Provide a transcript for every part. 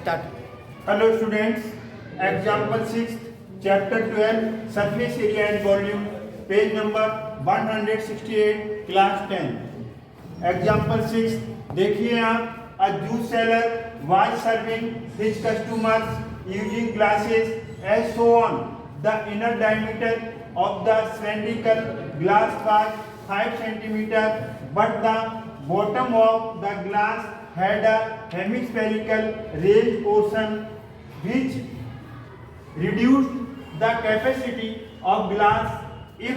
Start. Hello students, example 6, chapter 12, surface area and volume, page number 168, class 10. Example 6, देखिए आप, a juice seller was serving his customers using glasses as so on. The inner diameter of the cylindrical glass was 5 centimeter, but the bottom of the glass had a hemispherical raised portion which reduced the capacity of glass if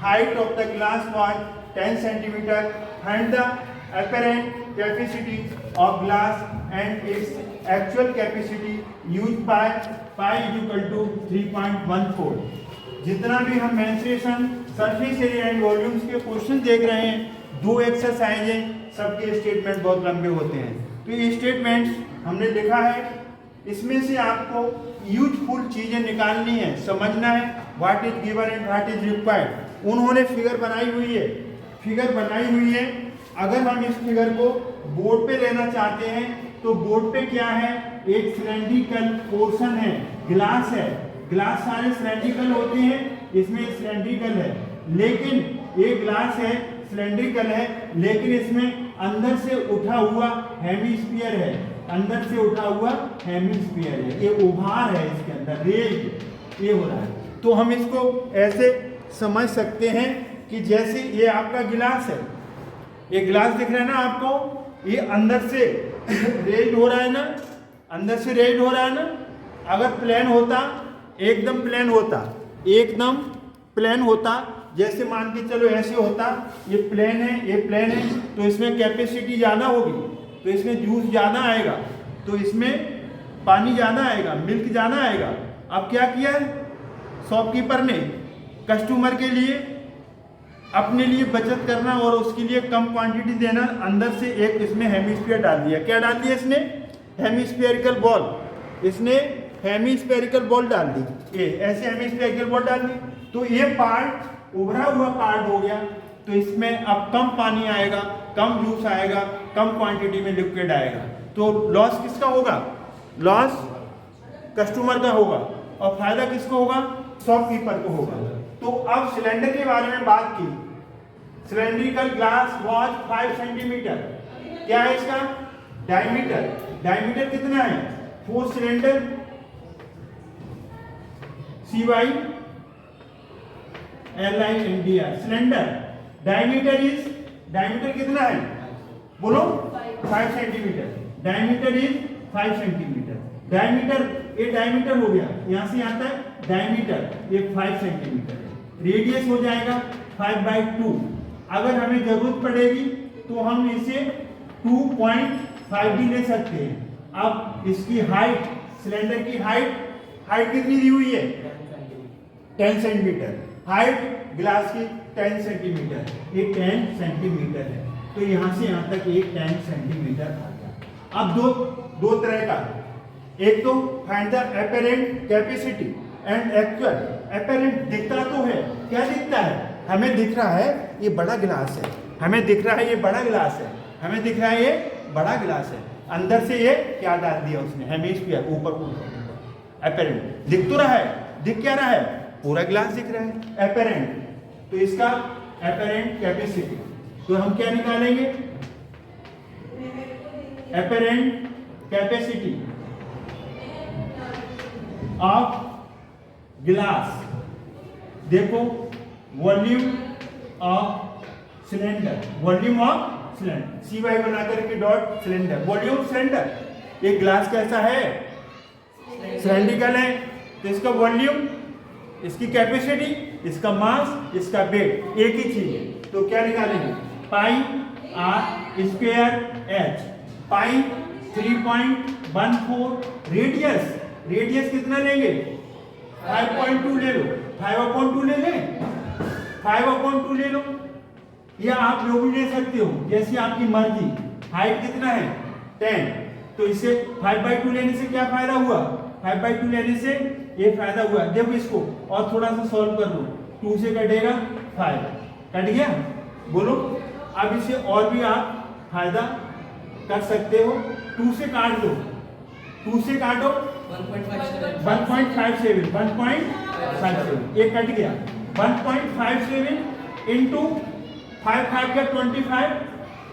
height of the glass was 10 centimeter. Find the apparent capacity of glass and its actual capacity used by pi is equal to 3.14. जितना भी हम mensuration surface area and volumes के question देख रहे हैं, दो exercise हैं, सबके स्टेटमेंट बहुत लंबे होते हैं। तो ये स्टेटमेंट्स हमने लिखा है, इसमें से आपको यूजफुल चीजें निकालनी है, समझना है what is given and what is required. उन्होंने फिगर बनाई हुई है। अगर हम इस फिगर को बोर्ड पे लेना चाहते हैं तो बोर्ड पे क्या है, एक सिलेंड्रिकल पोर्शन है, ग्लास है। ग्लास सारे सिलेंड्रिकल होते हैं, इसमें सिलेंड्रिकल है, लेकिन ये ग्लास है सिलेंड्रिकल है, लेकिन इसमें अंदर से उठा हुआ हेमिस्फीयर है, अंदर से उठा हुआ हेमिस्फीयर है, ये उभार है, इसके अंदर रेज ये हो रहा है। तो हम इसको ऐसे समझ सकते हैं कि जैसे ये आपका गिलास है, ये गिलास दिख रहा है ना आपको, ये अंदर से रेज हो रहा है ना, अंदर से रेज हो रहा है ना। अगर प्लेन होता, एकदम प्लेन होता, जैसे मान के चलो ऐसे होता, ये प्लेन है, तो इसमें कैपेसिटी ज़्यादा होगी, तो इसमें जूस ज़्यादा आएगा, तो इसमें पानी ज़्यादा आएगा, मिल्क ज़्यादा आएगा। अब क्या किया है शॉपकीपर ने, कस्टमर के लिए अपने लिए बचत करना और उसके लिए कम क्वांटिटी देना, अंदर से एक इसमें हेमिस्फीयर डाल दिया। क्या डाल दिया इसने? Hemispherical ball. इसने हेमिस्फेरिकल बॉल डाल दी, ये ऐसे हेमिस्फेरिकल बॉल डाल दी, तो ये पार्ट उभरा हुआ पार्ट हो गया। तो इसमें अब कम पानी आएगा, कम जूस आएगा, कम क्वांटिटी में लिक्विड आएगा। तो लॉस किसका होगा? लॉस कस्टमर का होगा, और फायदा किसको होगा? शॉपकीपर को होगा। तो अब सिलेंडर के बारे में बात की, सिलेंड्रिकल ग्लास वॉज 5 सेंटीमीटर। क्या है इसका डायमीटर कितना है? 4 सिलेंडर CYLINDR सिलेंडर। डायमीटर कितना है बोलो? 5 सेंटीमीटर। Diameter is 5 centimetre. ये डायमीटर हो गया, यहां से आता है डायमीटर, ये 5 सेंटीमीटर है। रेडियस हो जाएगा 5/2। अगर हमें जरूरत पड़ेगी तो हम इसे 2.5 भी ले सकते हैं। अब इसकी हाइट, सिलेंडर की हाइट कितनी दी हुई है? 10 सेंटीमीटर। हाइट ग्लास की 10 सेंटीमीटर, ये 10 सेंटीमीटर है। तो यहां से यहां तक ये 10 सेंटीमीटर आ गया। अब दो तरह का, एक तो find the apparent capacity and actual. Apparent दिखता तो है, क्या दिखता है? हमें दिख रहा है ये बड़ा गिलास है, हमें दिख रहा है ये बड़ा गिलास है, हमें दिख रहा है ये बड़ा गिलास है। अंदर से ये क्या डाल दिया उसने? हेमिस्फीयर ऊपर। एपेरेंट दिख तो रहा है, दिख क्या रहा है? पूरा गिलास दिख रहा है, एपेरेंट। तो इसका एपेरेंट कैपेसिटी, तो हम क्या निकालेंगे? Apparent capacity of glass. देखो वॉल्यूम ऑफ सिलेंडर, CY बना करके डॉट सिलेंडर, वॉल्यूम सिलेंडर। ये ग्लास कैसा है? सिलेंड्रिकल है, तो इसका वॉल्यूम, इसकी कैपेसिटी, इसका मास, इसका वेट एक ही चीज है। तो क्या निकालेंगे? पाई r स्क्वायर h। पाई 3.14। रेडियस कितना लेंगे? 5.2 ले लो, 5/2 ले लें, 5/2 ले लो, या आप जो भी ले सकते हो, जैसी आपकी मर्जी। हाइट कितना है? 10। तो इसे 5/2 लेने से क्या फायदा हुआ? 5/2 लेने से ये फायदा हुआ। देखो इसको और थोड़ा सा सॉल्व कर लो, 2 से कटेगा 5, कट गया। बोलो, अब इसे और भी आप फायदा कर सकते हो, 2 से काट दो, 2 से काटो 1.57 1.57 ये कट गया 1.57 इंटू 5 5 का 25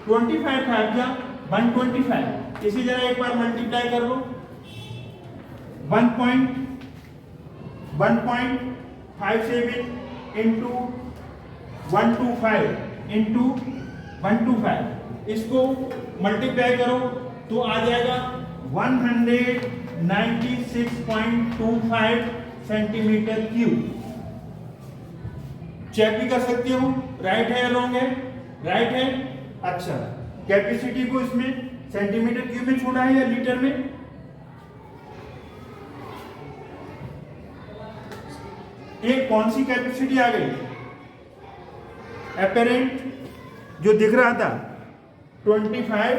25 5 का 125 इसी जगह एक बार मल्टीप्लाई कर लो 1.57 इंटू 125 इंटू 125 इसको मल्टीप्लाई करो तो आ जाएगा 196.25 सेंटीमीटर क्यूब। चेक भी कर सकते हो राइट है या रॉन्ग है, राइट है। अच्छा कैपेसिटी को इसमें सेंटीमीटर क्यूब में छोड़ा है या लीटर में, एक कौन सी कैपेसिटी आ गई, एपेरेंट जो दिख रहा था 25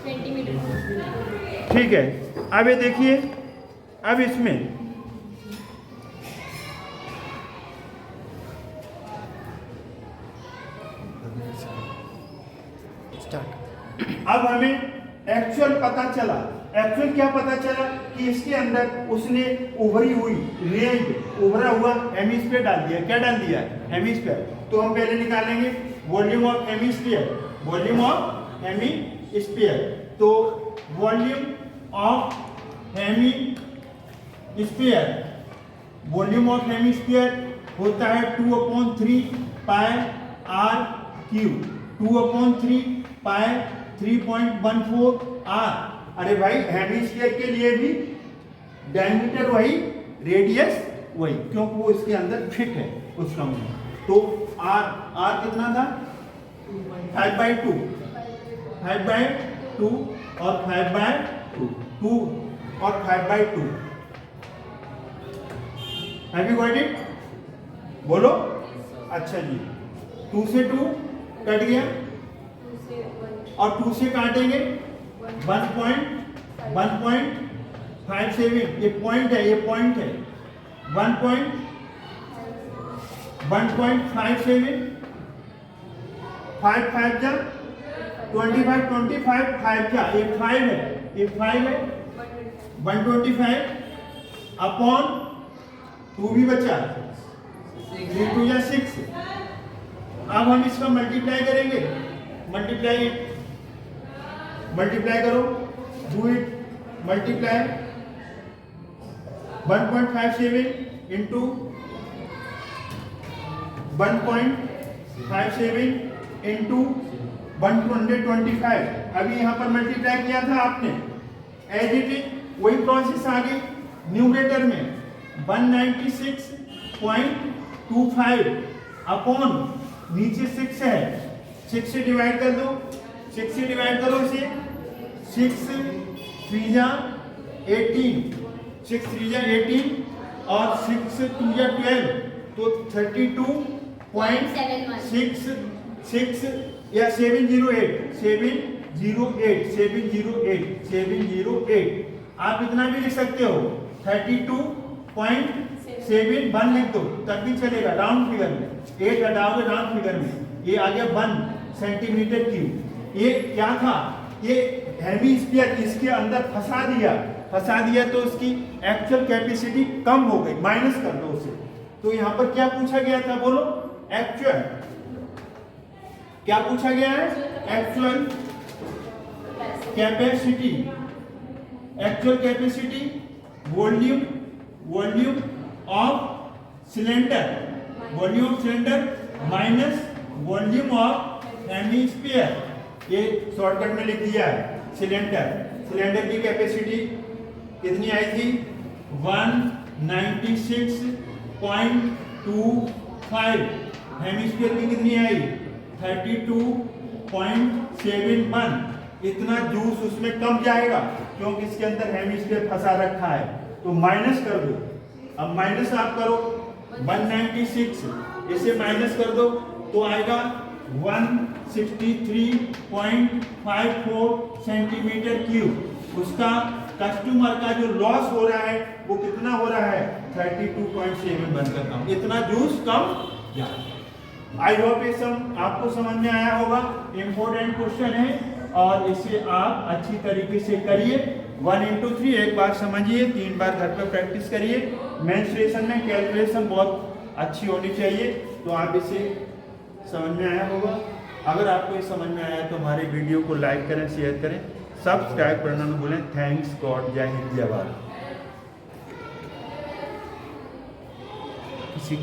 सेंटीमीटर। ठीक है। अब ये देखिए अब इसमें अब हमें एक्चुअल पता चला, एक्चुअल क्या पता चला कि इसके अंदर उसने उभरी हुई रेंज उभरा हुआ हेमिस्फीयर डाल दिया। क्या डाल दिया, हेमिस्फीयर। तो हम पहले निकालेंगे volume of hemisphere, volume of hemisphere. तो volume of hemisphere, volume of hemisphere होता है 2/3 pi R cube, 2/3 pi 3.14 R. अरे भाई हेमिस्फीयर के लिए भी डायमीटर वही, रेडियस वही, क्योंकि वो इसके अंदर फिट है उस क्रम में। तो आर कितना था 5/2 और 5/2 2 और 5/2। हैव यू गॉट इट, बोलो। अच्छा जी 2 से 2 कट गया और 2 से काटेंगे 1.57 ये पॉइंट है, ये पॉइंट है 1.57 5 5 जा 25 25 5 जा ये 5 है, ये 5 है 125 अपॉन 2 भी बचा 3 2 या 6। अब हम इसका मल्टीप्लाई करेंगे, मल्टीप्लाई करो, do it, multiply 1.57 into 1.57 into 125। अभी यहाँ पर मल्टीप्लाई किया था आपने, एज इट इज वही प्रोसेस आ गई न्यूमरेटर में 196.25 अपॉन नीचे 6 है, 6 से डिवाइड कर दो, 6 से डिवाइड करो इसे, 6 3 जा 18, 6 3 जा 18 और 6 2 जा 12, तो 32.66 या 708 आप इतना भी लिख सकते हो 32.71 लिख दो तब भी चलेगा, राउंड फिगर में 8 हटाओगे राउंड फिगर में, ये आ गया 1 सेंटीमीटर क्यूब। ये क्या था, ये हेमिस्फीयर इसके अंदर फंसा दिया तो उसकी एक्चुअल कैपेसिटी कम हो गई, माइनस कर दो उसे। तो यहाँ पर क्या पूछा गया था, बोलो एक्चुअल, क्या पूछा गया है, actual capacity, actual capacity volume of cylinder minus volume of hemisphere. ये शॉर्टकट में लिख दिया है। सिलेंडर की कैपेसिटी कितनी आई थी 196.25, हेमिस्फीयर की कितनी आई 32.71। इतना जूस उसमें कम जाएगा क्योंकि इसके अंदर हेमिस्फीयर फंसा रखा है, तो माइनस कर दो। अब माइनस आप करो 196 इसे माइनस कर दो तो आएगा 163.54 सेंटीमीटर क्यूब। उसका कस्टमर का जो लॉस हो रहा है वो कितना हो रहा है 32.7 बनकर कम, इतना जूस कम जाए। आई होप ये सब आपको समझ में आया होगा। इंपॉर्टेंट क्वेश्चन है और इसे आप अच्छी तरीके से करिए। 1 into 3 एक बार समझिए, 3 बार घर पे प्रैक्टिस करिए। मेंस्ट्रुएशन में कैलकुलेशन बहुत अच्छी होनी चाहिए, तो आप इसे समझ में आया होगा। अगर आपको ये समझ में आया तो हमारे वीडियो को लाइक करें, शेयर करें, सब्सक्राइब करना न भूलें। थैंक्स गॉड, जय हिंद, जय भारत। किसी